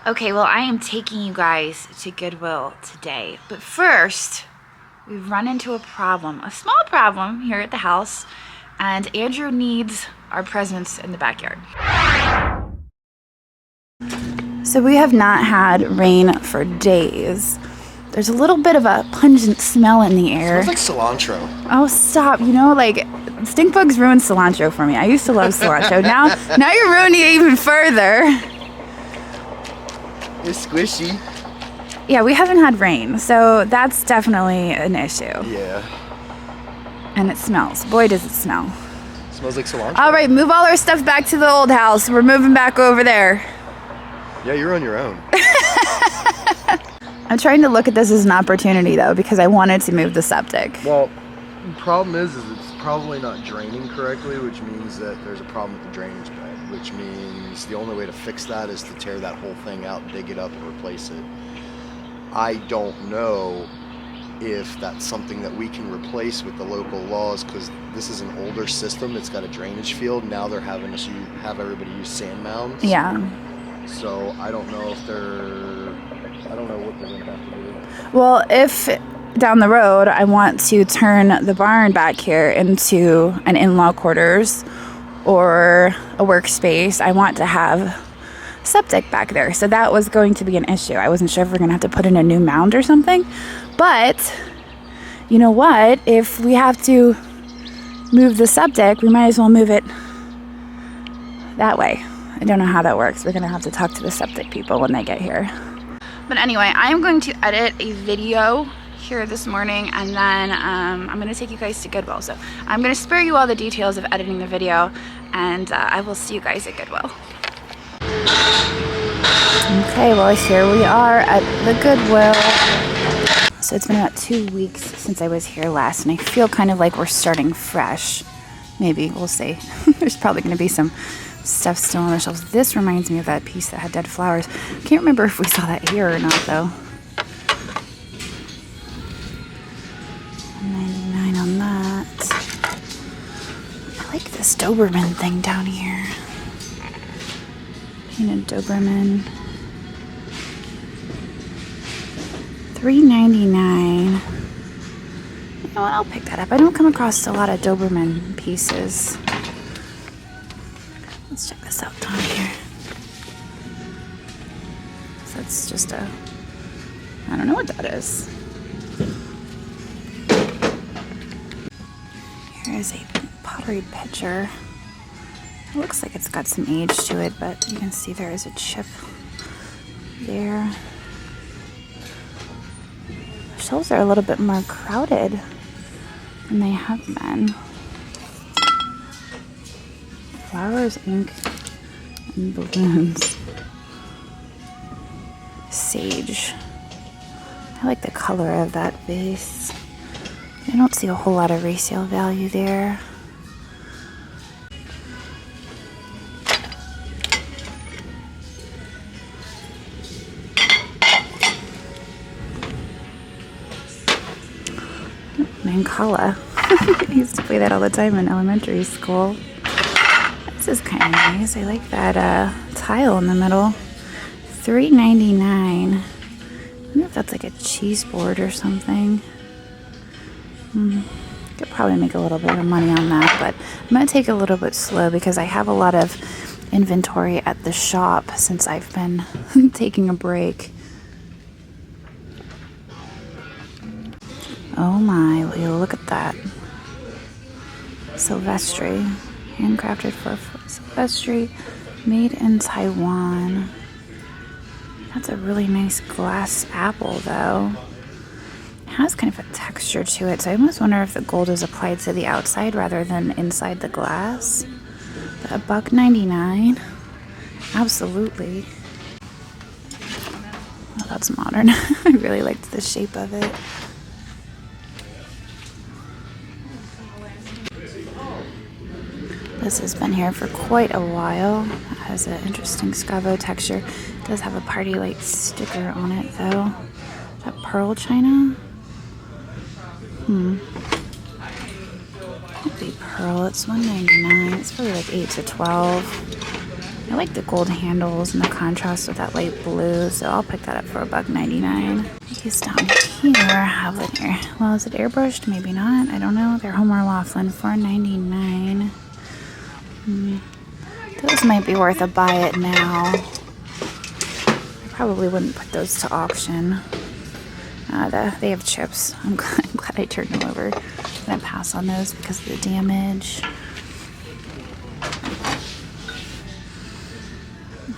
Okay, well, I am taking you guys to Goodwill today. But first, we've run into a problem, a small problem here at the house, and Andrew needs our presence in the backyard. So we have not had rain for days. There's a little bit of a pungent smell in the air. It smells like cilantro. Oh, stop. You know, like, stink bugs ruined cilantro for me. I used to love cilantro. Now you're ruining it even further. It's squishy. Yeah, we haven't had rain, so that's definitely an issue. Yeah. And it smells. Boy, does it smell. It smells like cilantro. All right, move all our stuff back to the old house. We're moving back over there. Yeah, you're on your own. I'm trying to look at this as an opportunity, though, because I wanted to move the septic. Well, the problem is it's probably not draining correctly, which means that there's a problem with the drainage bed, which means the only way to fix that is to tear that whole thing out, dig it up, and replace it. I don't know if that's something that we can replace with the local laws, because this is an older system. It's got a drainage field. Now they're having us have everybody use sand mounds. Yeah. So I don't know if I don't know what they're going to have to do. Well, if down the road I want to turn the barn back here into an in-law quarters or a workspace, I want to have septic back there. So that was going to be an issue. I wasn't sure if we're going to have to put in a new mound or something. But you know what? If we have to move the septic, we might as well move it that way. I don't know how that works. We're going to have to talk to the septic people when they get here. But anyway, I am going to edit a video here this morning, and then I'm going to take you guys to Goodwill. So I'm going to spare you all the details of editing the video, and I will see you guys at Goodwill. Okay, well, here we are at the Goodwill. So it's been about 2 weeks since I was here last, and I feel kind of like we're starting fresh. Maybe, we'll see. There's probably going to be some stuff still on the shelves. This reminds me of that piece that had dead flowers. I can't remember if we saw that here or not, though. $1.99 on that. I like this Doberman thing down here. Painted Doberman. $3.99. You know what? I'll pick that up. I don't come across a lot of Doberman pieces. Let's check this out down here. So that's just I don't know what that is. Here is a pottery pitcher. It looks like it's got some age to it, but you can see there is a chip there. The shelves are a little bit more crowded than they have been. Flowers, ink, and balloons. Sage. I like the color of that vase. I don't see a whole lot of resale value there. Mancala. I used to play that all the time in elementary school. This is kind of nice. I like that tile in the middle. $3.99. I wonder if that's like a cheese board or something. Could probably make a little bit of money on that, but I'm going to take it a little bit slow because I have a lot of inventory at the shop since I've been taking a break. Oh my, will you look at that. Silvestri. Handcrafted for Silvestri. Made in Taiwan. That's a really nice glass apple, though. It has kind of a texture to it, so I almost wonder if the gold is applied to the outside rather than inside the glass. But $1.99. Absolutely. Oh, that's modern. I really liked the shape of it. This has been here for quite a while. It has an interesting scavo texture. It does have a party light sticker on it, though. Is that pearl china? Could be pearl. It's $1.99. It's probably like 8 to 12. I like the gold handles and the contrast with that light blue, so I'll pick that up for $1.99. These down here have linear. Well, is it airbrushed? Maybe not. I don't know. They're Homer Laughlin, $4.99. Those might be worth a buy it now. I probably wouldn't put those to auction. They have chips. I'm glad I turned them over. I'm gonna pass on those because of the damage.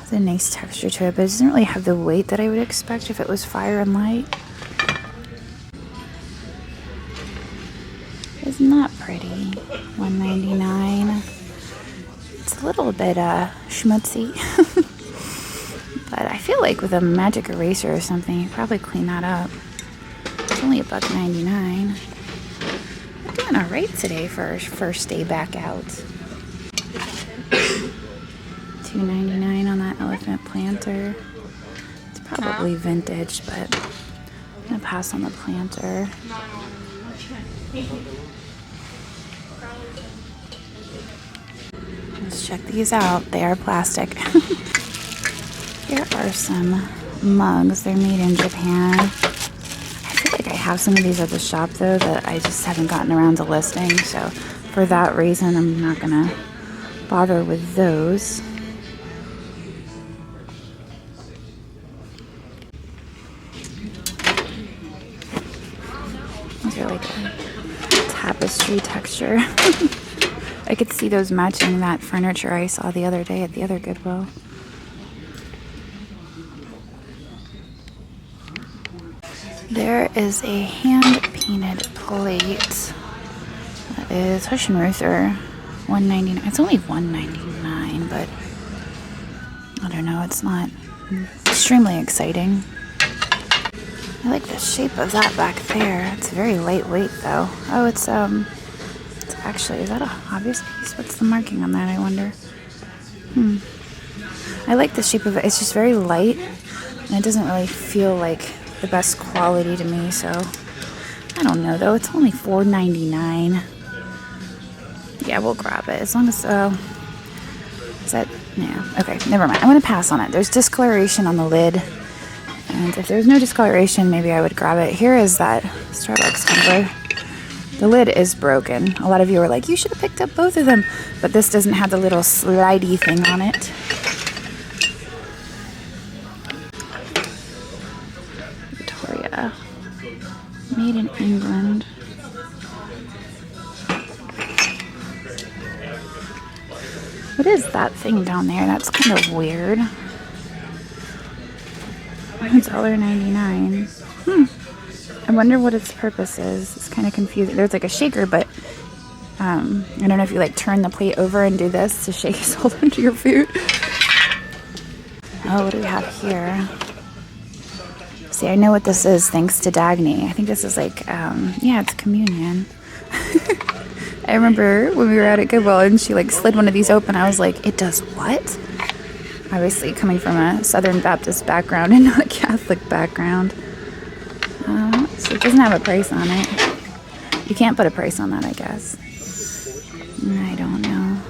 It's a nice texture to it, but it doesn't really have the weight that I would expect if it was fire and light. Isn't that pretty? $1.99. It's a little bit schmutzy. But I feel like with a magic eraser or something, you probably clean that up. It's only $1.99. I'm doing alright today for first day back out. $2.99 on that elephant planter. It's probably vintage, but I'm gonna pass on the planter. Let's check these out. They are plastic. Here are some mugs. They're made in Japan. I feel like I have some of these at the shop though that I just haven't gotten around to listing. So for that reason, I'm not gonna bother with those. These are like a tapestry texture. I could see those matching that furniture I saw the other day at the other Goodwill. There is a hand-painted plate that is Hush'n'Ruther, $1.99. It's only $1.99, but I don't know, it's not extremely exciting. I like the shape of that back there. It's very lightweight though. Oh, it's actually, is that a hobbyist piece? What's the marking on that, I wonder? I like the shape of it. It's just very light, and it doesn't really feel like the best quality to me, so I don't know though. It's only $4.99. Yeah, we'll grab it as long as is that, yeah, okay, never mind. I'm gonna pass on it. There's discoloration on the lid, and if there's no discoloration, maybe I would grab it. Here is that Starbucks tumbler. The lid is broken. A lot of you were like, you should have picked up both of them, but this doesn't have the little slidey thing on it. Victoria, made in England. What is that thing down there? That's kind of weird. It's $1.99. I wonder what its purpose is. It's kind of confusing. There's like a shaker, but I don't know if you like turn the plate over and do this to shake it hold onto your food. Oh, what do we have here? See, I know what this is thanks to Dagny. I think this is like, yeah, it's communion. I remember when we were out at Goodwill and she like slid one of these open. I was like, it does what? Obviously coming from a Southern Baptist background and not a Catholic background. So it doesn't have a price on it. You can't put a price on that, I guess. I don't know.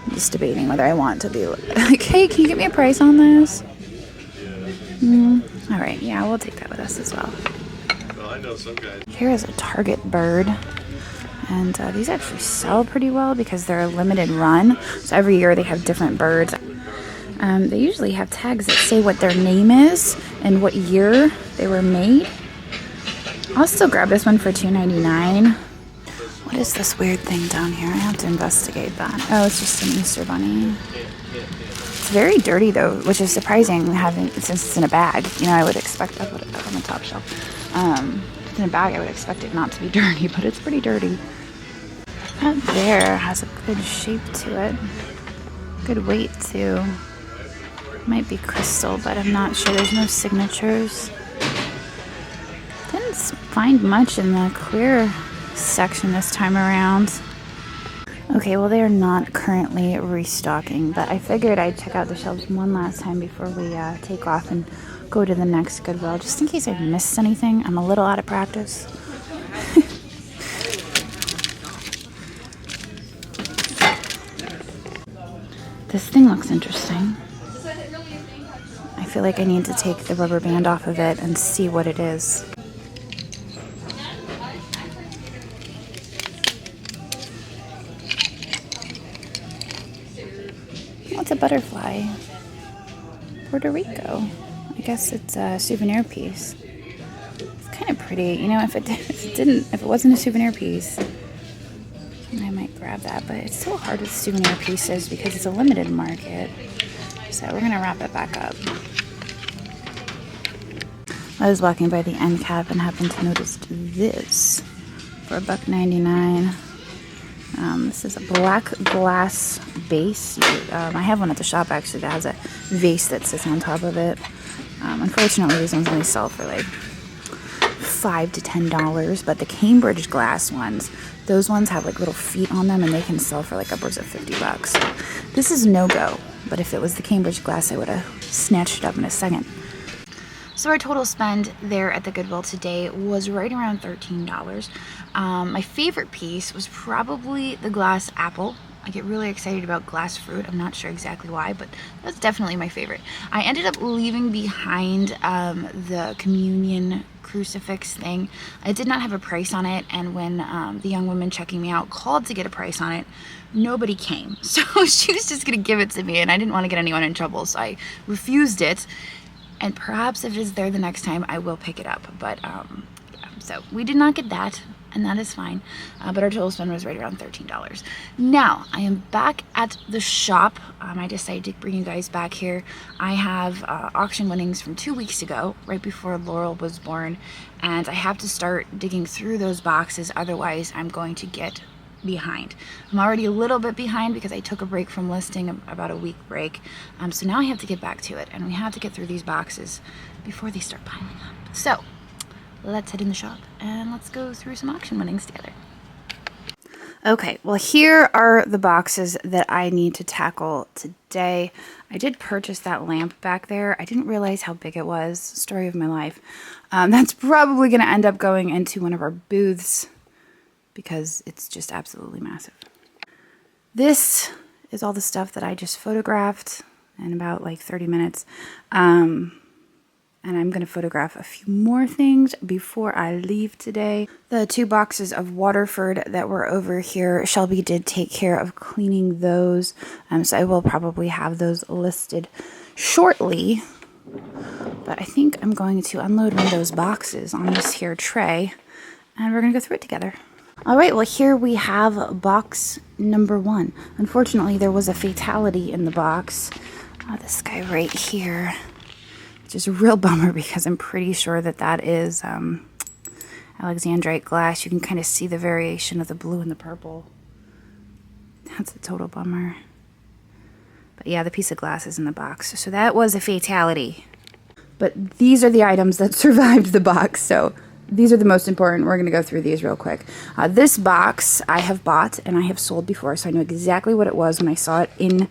I'm just debating whether I want to be like, hey, can you get me a price on this? All right, yeah, we'll take that with us as well. Well, I know some guys. Here is a Target bird. And these actually sell pretty well because they're a limited run. So every year they have different birds. They usually have tags that say what their name is and what year they were made. I'll still grab this one for $2.99. What is this weird thing down here? I have to investigate that. Oh, it's just an Easter bunny. It's very dirty though, which is surprising since it's in a bag. You know, I would expect, I'll put it back on the top shelf. In a bag, I would expect it not to be dirty, but it's pretty dirty. That there has a good shape to it. Good weight too. Might be crystal, but I'm not sure. There's no signatures. Didn't find much in the clear section this time around. Okay, well, they are not currently restocking, but I figured I'd check out the shelves one last time before we take off and go to the next Goodwill, just in case I missed anything. I'm a little out of practice. This thing looks interesting. I feel like I need to take the rubber band off of it and see what it is. What's a butterfly? Puerto Rico. I guess it's a souvenir piece. It's kind of pretty. You know, if it wasn't a souvenir piece, I might grab that. But it's so hard with souvenir pieces because it's a limited market. So we're gonna wrap it back up. I was walking by the end cap and happened to notice this for $1.99. This is a black glass vase. I have one at the shop actually that has a vase that sits on top of it. Unfortunately, these ones only sell for like $5 to $10, but the Cambridge glass ones, those ones have like little feet on them and they can sell for like upwards of $50. So this is no go, but if it was the Cambridge glass, I would have snatched it up in a second. So our total spend there at the Goodwill today was right around $13. My favorite piece was probably the glass apple. I get really excited about glass fruit. I'm not sure exactly why, but that's definitely my favorite. I ended up leaving behind the communion crucifix thing. I did not have a price on it, and when the young woman checking me out called to get a price on it, nobody came. So she was just gonna give it to me, and I didn't want to get anyone in trouble, so I refused it. And perhaps if it's there the next time, I will pick it up. But yeah, so we did not get that, and that is fine. But our total spend was right around $13. Now, I am back at the shop. I decided to bring you guys back here. I have auction winnings from 2 weeks ago, right before Laurel was born. And I have to start digging through those boxes, otherwise I'm going to get behind. I'm already a little bit behind because I took a break from listing, about a week break. So now I have to get back to it, and we have to get through these boxes before they start piling up. So let's head in the shop and let's go through some auction winnings together. Okay, well, here are the boxes that I need to tackle today. I did purchase that lamp back there. I didn't realize how big it was. Story of my life. That's probably going to end up going into one of our booths because it's just absolutely massive. This is all the stuff that I just photographed in about like 30 minutes. And I'm going to photograph a few more things before I leave today. The 2 boxes of Waterford that were over here, Shelby did take care of cleaning those. So I will probably have those listed shortly. But I think I'm going to unload one of those boxes on this here tray, and we're going to go through it together. All right, well, here we have box number 1. Unfortunately, there was a fatality in the box. This guy right here, which is a real bummer because I'm pretty sure that that is Alexandrite glass. You can kind of see the variation of the blue and the purple. That's a total bummer. But yeah, the piece of glass is in the box. So that was a fatality. But these are the items that survived the box, so these are the most important. We're going to go through these real quick. This box I have bought and I have sold before, so I know exactly what it was when I saw it in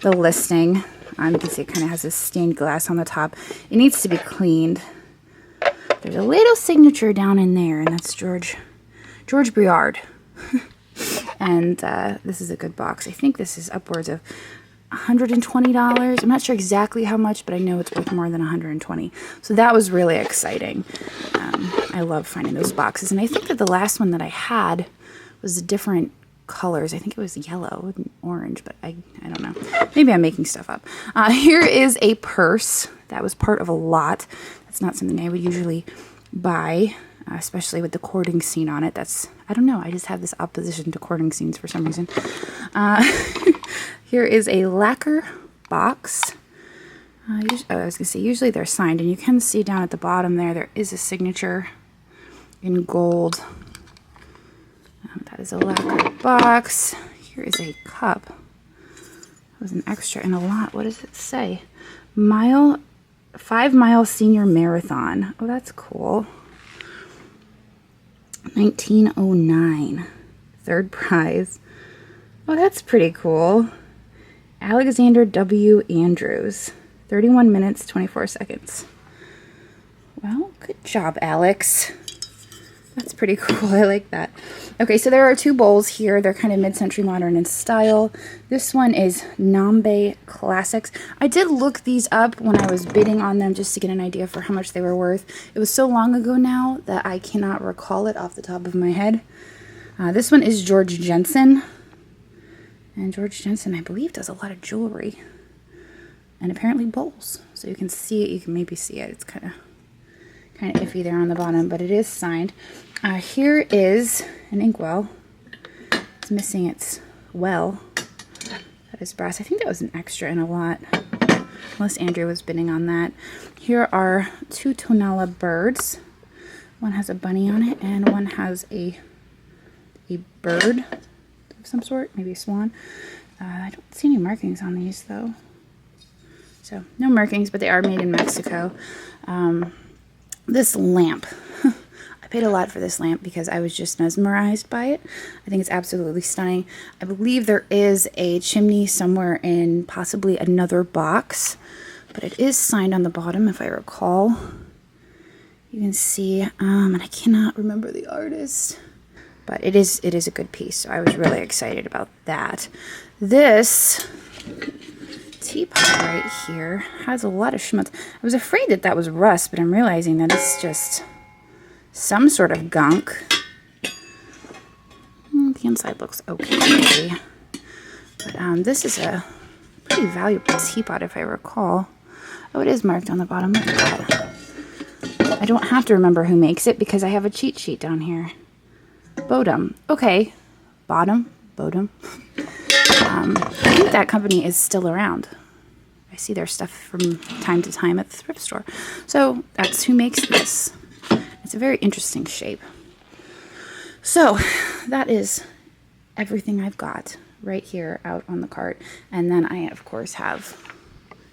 the listing. You can see it kind of has this stained glass on the top. It needs to be cleaned. There's a little signature down in there, and that's George Briard. And this is a good box. I think this is upwards of $120. I'm not sure exactly how much, but I know it's worth more than $120. So that was really exciting. I love finding those boxes. And I think that the last one that I had was different colors. I think it was yellow and orange, but I don't know. Maybe I'm making stuff up. Here is a purse that was part of a lot. That's not something I would usually buy, especially with the courting scene on it. I don't know. I just have this opposition to courting scenes for some reason. Here is a lacquer box. I was going to say, usually they're signed, and you can see down at the bottom there is a signature in gold. That is a lacquer box. Here is a cup. It was an extra in a lot. What does it say? 5-mile senior marathon. Oh, that's cool. 1909. 3rd prize. Oh, that's pretty cool. Alexander W. Andrews. 31 minutes, 24 seconds. Well, good job, Alex. That's pretty cool. I like that. Okay, so there are two bowls here. They're kind of mid-century modern in style. This one is Nambe Classics. I did look these up when I was bidding on them just to get an idea for how much they were worth. It was so long ago now that I cannot recall it off the top of my head. This one is George Jensen. And George Jensen, I believe, does a lot of jewelry. And apparently bowls. So you can see it. You can maybe see it. It's kind of iffy there on the bottom, but it is signed. Here is an inkwell. It's missing its well. That is brass. I think that was an extra in a lot, unless Andrew was bidding on that. Here are two Tonala birds. One has a bunny on it, and one has a bird of some sort, maybe a swan. I don't see any markings on these, though. So, no markings, but they are made in Mexico. This lamp. I paid a lot for this lamp because I was just mesmerized by it. I think it's absolutely stunning. I believe there is a chimney somewhere in possibly another box, but it is signed on the bottom, if I recall. You can see, and I cannot remember the artist, but it is a good piece, so I was really excited about that. This teapot right here has a lot of schmutz. I was afraid that that was rust, but I'm realizing that it's just some sort of gunk. The inside looks okay. But this is a pretty valuable teapot, if I recall. Oh, it is marked on the bottom. Look at that. I don't have to remember who makes it because I have a cheat sheet down here. Bodum. Okay. Bodum. I think that company is still around. I see their stuff from time to time at the thrift store. So that's who makes this. It's a very interesting shape. So that is everything I've got right here out on the cart. And then I, of course, have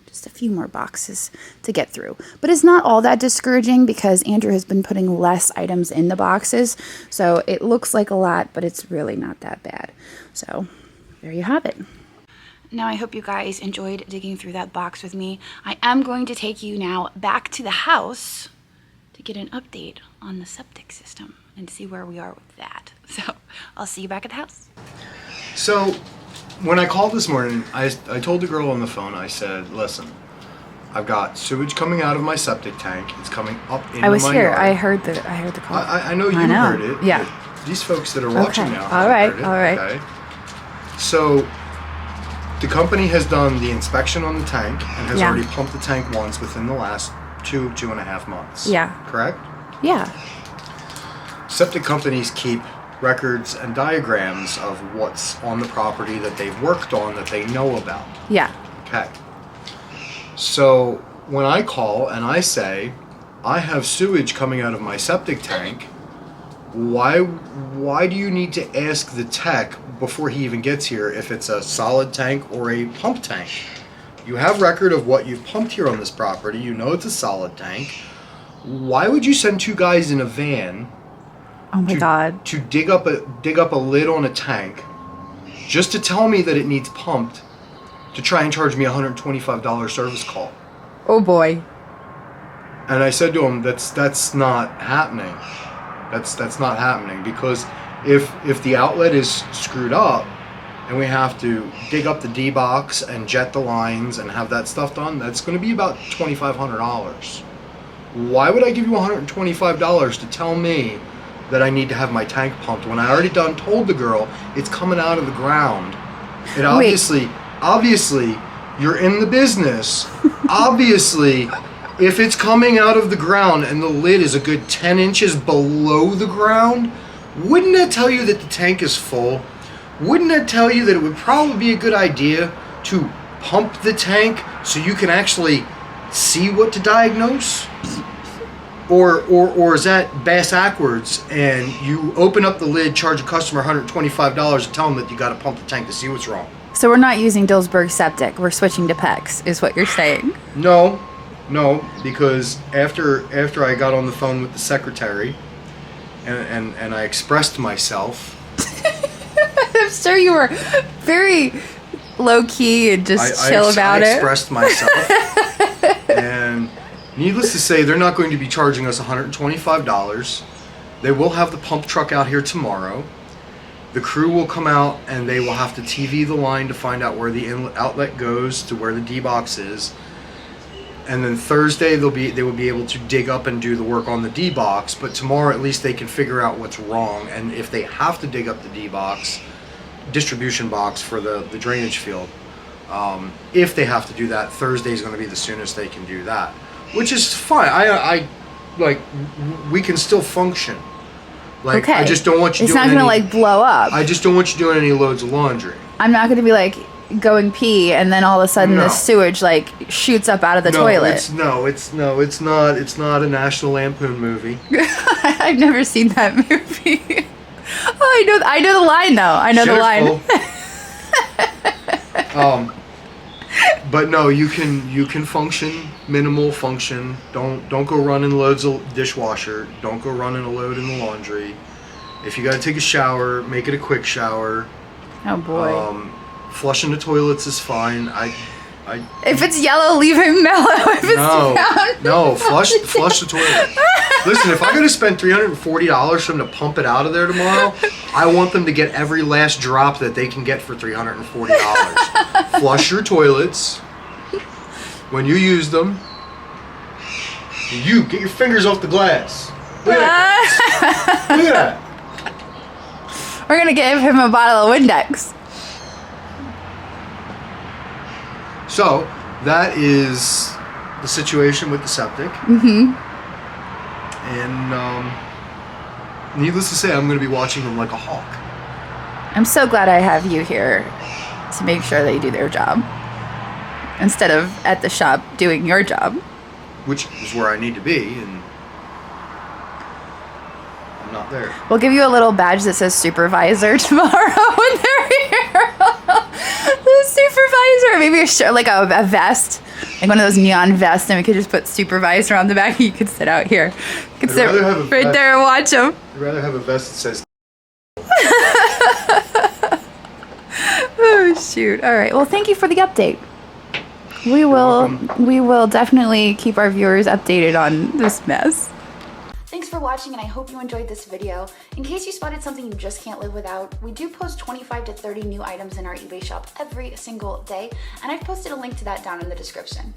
just a few more boxes to get through. But it's not all that discouraging because Andrew has been putting less items in the boxes. So it looks like a lot, but it's really not that bad. So there you have it. Now I hope you guys enjoyed digging through that box with me. I am going to take you now back to the house to get an update on the septic system and see where we are with that. So I'll see you back at the house. So when I called this morning, I told the girl on the phone, I said, listen, I've got sewage coming out of my septic tank. It's coming up into my yard. I was here. I heard the call. I know you heard it. Yeah. These folks that are watching now All right. heard it. Okay. So the company has done the inspection on the tank and has already pumped the tank once within the last 2.5 months. Yeah. Correct? Yeah. Septic companies keep records and diagrams of what's on the property that they've worked on that they know about. Yeah. Okay. So when I call and I say, I have sewage coming out of my septic tank, why do you need to ask the tech before he even gets here if it's a solid tank or a pump tank? You have record of what you've pumped here on this property. You know it's a solid tank. Why would you send two guys in a van Oh my God. to dig up a lid on a tank just to tell me that it needs pumped to try and charge me a $125 service call? Oh boy. And I said to him, that's not happening. That's not happening, because if the outlet is screwed up and we have to dig up the D-box and jet the lines and have that stuff done, that's going to be about $2,500. Why would I give you $125 to tell me that I need to have my tank pumped when I already told the girl it's coming out of the ground? It obviously, you're in the business. Obviously, if it's coming out of the ground and the lid is a good 10 inches below the ground, wouldn't that tell you that the tank is full? Wouldn't that tell you that it would probably be a good idea to pump the tank so you can actually see what to diagnose? Or is that bass-ackwards and you open up the lid, charge a customer $125 and tell them that you got to pump the tank to see what's wrong? So we're not using Dillsburg Septic. We're switching to PEX, is what you're saying. No, because after I got on the phone with the secretary and I expressed myself. I'm sure you were very low-key and just chill about it. I expressed myself. And needless to say, they're not going to be charging us $125. They will have the pump truck out here tomorrow. The crew will come out and they will have to TV the line to find out where the inlet outlet goes to where the D-box is. And then Thursday they will be able to dig up and do the work on the D-box, but tomorrow at least they can figure out what's wrong, and if they have to dig up the D-box, distribution box for the drainage field, if they have to do that, Thursday is going to be the soonest they can do that, which is fine. I like, we can still function. Like, okay. I just don't want you it's doing not gonna like blow up. I just don't want you doing any loads of laundry. I'm not gonna be like going pee and then all of a sudden No. the sewage like shoots up out of the toilet. It's not a National Lampoon movie. I've never seen that movie. Oh, I know the line though. I know the line. But no, you can function, minimal function. Don't go running loads of dishwasher. Don't go running a load in the laundry. If you gotta take a shower, make it a quick shower. Oh boy. Flushing the toilets is fine. If it's yellow, leave it mellow. If it's brown, no, flush the toilet. Listen, if I'm gonna spend $340 for them to pump it out of there tomorrow, I want them to get every last drop that they can get for $340. Flush your toilets when you use them. You get your fingers off the glass. Look at that. Look at that. we're gonna give him a bottle of Windex. So that is the situation with the septic. And needless to say, I'm going to be watching them like a hawk. I'm so glad I have you here to make sure they do their job instead of at the shop doing your job. Which is where I need to be, and I'm not there. We'll give you a little badge that says supervisor tomorrow when they're here. The supervisor, maybe like a vest, like one of those neon vests, and we could just put supervisor on the back. You could sit out here. You could sit right there and watch them. I'd rather have a vest that says. Oh shoot! All right. Well, thank you for the update. We will definitely keep our viewers updated on this mess. Thanks for watching, and I hope you enjoyed this video. In case you spotted something you just can't live without, we do post 25 to 30 new items in our eBay shop every single day, and I've posted a link to that down in the description.